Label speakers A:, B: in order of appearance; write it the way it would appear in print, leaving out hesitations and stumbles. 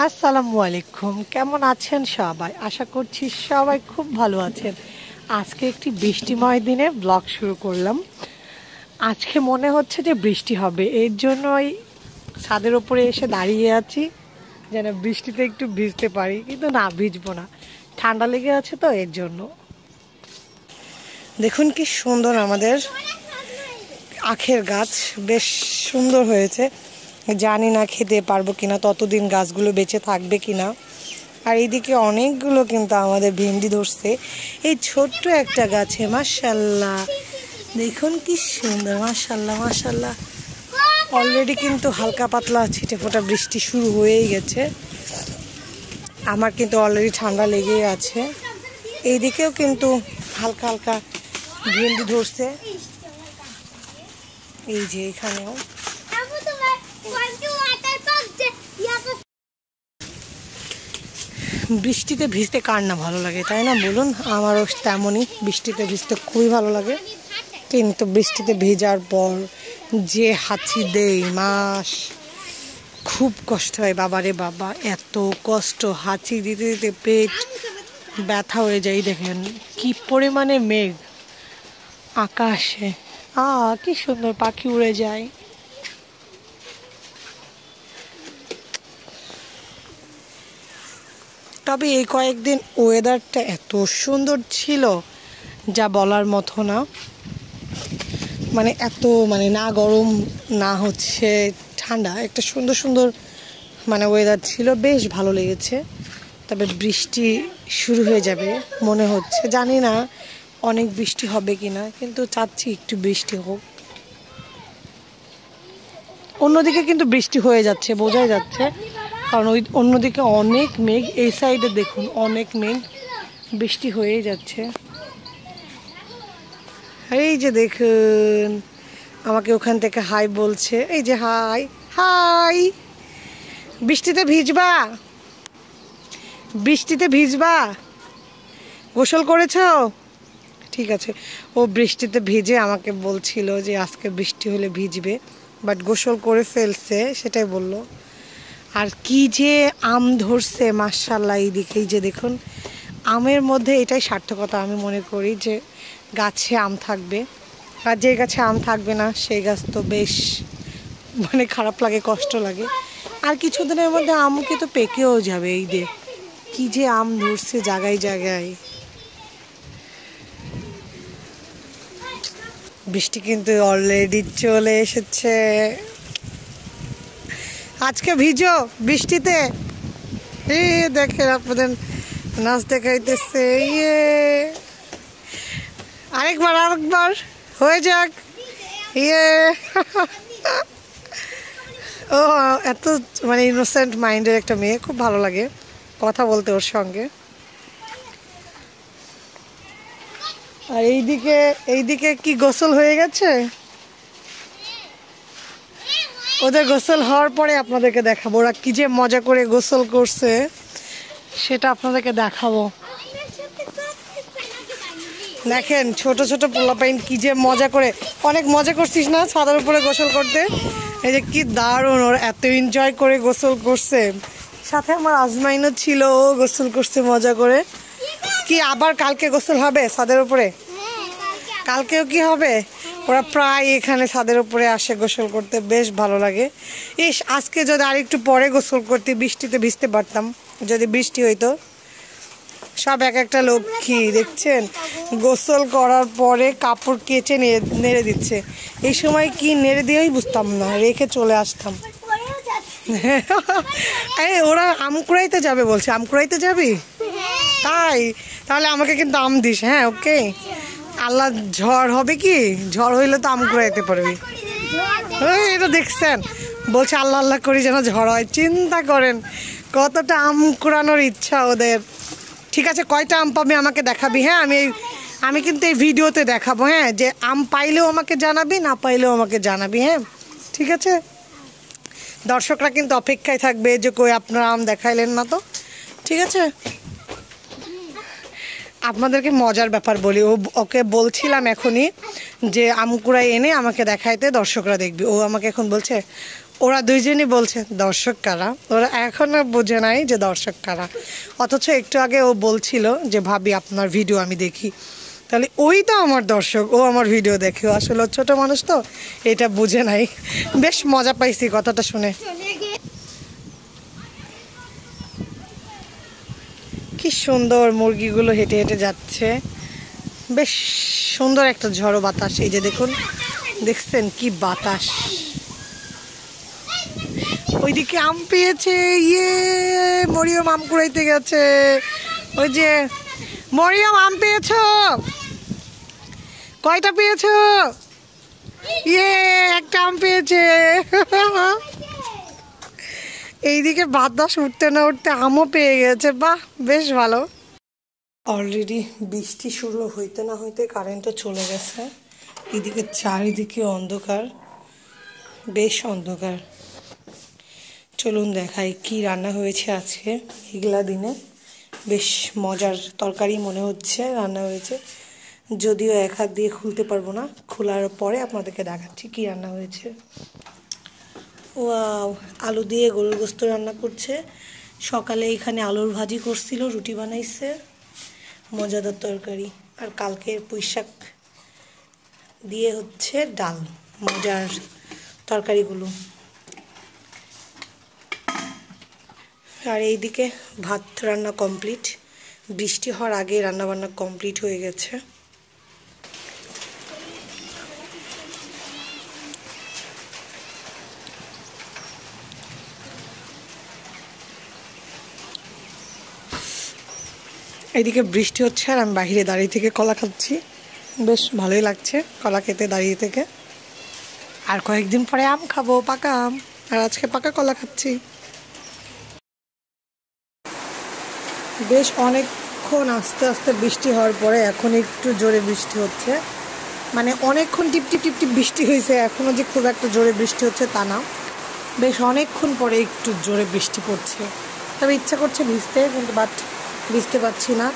A: আসসালামু আলাইকুম, কেমন আছেন সবাই? আশা করছি সবাই খুব ভালো আছেন। আজকে একটি বৃষ্টিময় দিনে ব্লগ শুরু করলাম। আজকে মনে হচ্ছে যে বৃষ্টি হবে, এর জন্যই ছাদের উপরে এসে দাঁড়িয়ে আছি যেন বৃষ্টিতে একটু ভিজতে পারি, কিন্তু না, ভিজবো না, ঠান্ডা লেগে আছে তো এর জন্য। দেখুন কি সুন্দর আমাদের আখের গাছ, বেশ সুন্দর হয়েছে। জানি না খেতে পারবো কিনা, ততদিন গাছগুলো বেঁচে থাকবে কিনা। আর এইদিকে অনেকগুলো কিন্তু আমাদের ভেন্ডি ধরছে এই ছোট্ট একটা গাছে। মাশাল্লাহ, দেখুন কি সুন্দর, মাশাল্লাহ মাশাল্লাহ। অলরেডি কিন্তু হালকা পাতলা ছিটে ফোটা বৃষ্টি শুরু হয়েই গেছে। আমার কিন্তু অলরেডি ঠান্ডা লেগেই আছে। এইদিকেও কিন্তু হালকা হালকা ভেন্ডি ধরছে, এই যে এখানেও। বৃষ্টিতে ভিজতে কার না ভালো লাগে, তাই না বলুন? আমারও তেমনই, বৃষ্টিতে ভিজতে খুবই ভালো লাগে। কিন্তু বৃষ্টিতে ভেজার পর যে হাঁচি দেই মাস, খুব কষ্ট হয় বাবারে বাবা, এত কষ্ট। হাঁচি দিতে দিতে পেট ব্যথা হয়ে যায়। দেখেন কি পরিমাণে মেঘ আকাশে, কি সুন্দর পাখি উড়ে যায়। তবে এই কয়েকদিন ওয়েদারটা এত সুন্দর ছিল যা বলার মতো না। মানে এত না গরম না হচ্ছে ঠান্ডা, একটা সুন্দর সুন্দর ওয়েদার ছিল, বেশ ভালো লেগেছে। তবে বৃষ্টি শুরু হয়ে যাবে মনে হচ্ছে, জানি না অনেক বৃষ্টি হবে কিনা, কিন্তু চাচ্ছি একটু বৃষ্টি হোক। অন্যদিকে কিন্তু বৃষ্টি হয়ে যাচ্ছে, বোঝাই যাচ্ছে, কারণ ওই অন্যদিকে অনেক মেঘ, এই সাইডে দেখুন অনেক মেঘ, বৃষ্টি হয়েই যাচ্ছে। এই যে দেখুন আমাকে ওখান থেকে হাই বলছে, এই যে হাই হাই। বৃষ্টিতে ভিজবা, বৃষ্টিতে ভিজবা, গোসল করেছো? ঠিক আছে, ও বৃষ্টিতে ভিজে আমাকে বলছিল যে আজকে বৃষ্টি হলে ভিজবে, বাট গোসল করে ফেলছে, সেটাই বললো। আর কি যে আম ধরছে মাশাআল্লাহ, এই দিকেই যে দেখুন, আমের মধ্যে এটাই সার্থকতা আমি মনে করি, যে গাছে আম থাকবে, আর যে গাছে আম থাকবে না সেই গাছ তো বেশ খারাপ লাগে, কষ্ট লাগে। আর কিছুদিনের মধ্যে আম কিন্তু পেকেও যাবে। এই যে কি যে আম ধরছে জায়গায় জায়গায়। বৃষ্টি কিন্তু অলরেডি চলে এসেছে। আজকে ভিজো বৃষ্টিতে, দেখেন আপনাদের নাচ দেখাইতেছে। আরেকবার আরেকবার হয়ে যাক। ও এত ইনোসেন্ট মাইন্ডের একটা মেয়ে, খুব ভালো লাগে কথা বলতে ওর সঙ্গে। আর এইদিকে কি গোসল হয়ে গেছে? ওদের গোসল হওয়ার পরে আপনাদেরকে দেখাবো ওরা কি যে মজা করে গোসল করছে, সেটা আপনাদেরকে দেখাবো। দেখেন ছোট ছোট পোলাপাইন কি যে মজা করে, অনেক মজা করছিস না ছাদের উপরে গোসল করতে? এই যে কি দারুণ, ওরা এত এনজয় করে গোসল করছে। সাথে আমার আজমাইনও ছিল, ও গোসল করছে মজা করে। কি আবার কালকে গোসল হবে ছাদের উপরে? কালকেও কি হবে? ওরা প্রায় এখানে ছাদের উপরে আসে গোসল করতে, বেশ ভালো লাগে। আজকে যদি আরেকটু পরে গোসল করতে, বৃষ্টিতে ভিজতে পারতাম, যদি বৃষ্টি হইতো। সব এক একটা লক্ষ্মী দেখছেন, গোসল করার পরে কাপড় কেচে নেড়ে দিচ্ছে। এই সময় কি নেড়ে দিয়েই বুঝতাম না, রেখে চলে আসতাম। ওরা আম কুড়াইতে যাবে বলছে, আম কুড়াইতে যাবি? তাই তাহলে আমাকে কিন্তু আম দিস, হ্যাঁ? ওকে। আল্লাহ ঝড় হবে, কি ঝড় হইলে তো আম কুড়াইতে পারবি। এটা দেখছেন, বলছে আল্লাহ আল্লাহ করি যেন ঝড় হয়। চিন্তা করেন কতটা আম কুড়ানোর ইচ্ছা ওদের। ঠিক আছে, কয়টা আম পাবি আমাকে দেখাবি, হ্যাঁ? আমি কিন্তু এই ভিডিওতে দেখাবো, হ্যাঁ? যে আম পাইলেও আমাকে জানাবি, না পাইলেও আমাকে জানাবি, হ্যাঁ? ঠিক আছে, দর্শকরা কিন্তু অপেক্ষায় থাকবে যে কই আপনারা আম দেখাইলেন না তো। ঠিক আছে, আপনাদেরকে মজার ব্যাপার বলি, ওকে বলছিলাম এখনই যে আম কুড়াই এনে আমাকে দেখাইতে, দর্শকরা দেখবি। ও আমাকে এখন বলছে ওরা দুইজনই বলছে দর্শক কারা, ওরা এখনো বোঝে নাই যে দর্শক কারা। অথচ একটু আগে ও বলছিল যে ভাবি আপনার ভিডিও আমি দেখি, তাহলে ওই তো আমার দর্শক, ও আমার ভিডিও দেখে। আসলে ছোট মানুষ তো এটা বুঝে নাই। বেশ মজা পাইছি কথাটা শুনে। কি সুন্দর মুরগিগুলো হেঁটে হেঁটে যাচ্ছে, বেশ সুন্দর একটা ঝড়ো বাতাস। এই যে দেখুন, দেখছেন কি বাতাস। ওইদিকে আম পেয়েছে, ইয়ে মরিয়ম আম কুড়াইতে গেছে। ওই যে মরিয়ম আম পেয়েছ, কয়টা পেয়েছ? ইয়ে একটা আম পেয়েছে। এইদিকে বাতাস উঠতে না উঠতে আমও পেয়ে গেছে, বাহ বেশ ভালো। অলরেডি বৃষ্টি শুরু হইতে না হইতে কারেন্টও চলে গেছে। এদিকে চারিদিকে অন্ধকার, বেশ অন্ধকার। চলুন দেখাই কি রান্না হয়েছে আজকে। এগুলা দিনে বেশ মজার তরকারি মনে হচ্ছে রান্না হয়েছে, যদিও এক হাত দিয়ে খুলতে পারবো না, খোলার পরে আপনাদেরকে দেখাচ্ছি কি রান্না হয়েছে। ওয়াও, আলু দিয়ে গরুর গোস্ত রান্না করছে। সকালে এখানে আলুর ভাজি করছিল, রুটি বানাইছে, মজাদার তরকারি। আর কালকের পুঁইশাক দিয়ে হচ্ছে ডাল, মজার তরকারিগুলো। আর এইদিকে ভাত রান্না কমপ্লিট, বৃষ্টি হওয়ার আগে রান্নাবান্না কমপ্লিট হয়ে গেছে। এইদিকে বৃষ্টি হচ্ছে আর আমি বাইরে দাঁড়িয়ে থেকে কলা খাচ্ছি, বেশ ভালোই লাগছে কলা খেতে দাঁড়িয়ে থেকে। আর কয়েকদিন পরে আম খাবো, পাকা আম, আর আজকে পাকা কলা খাচ্ছি। বেশ অনেকক্ষণ আস্তে আস্তে বৃষ্টি হওয়ার পরে এখন একটু জোরে বৃষ্টি হচ্ছে। মানে অনেকক্ষণ টিপটিপ টিপটিপ বৃষ্টি হয়েছে, এখনও যে খুব একটা জোরে বৃষ্টি হচ্ছে তা না, বেশ অনেকক্ষণ পরে একটু জোরে বৃষ্টি পড়ছে। তবে ইচ্ছা করছে ভিজতে, কিন্তু বাট ভিজতে পারছি না।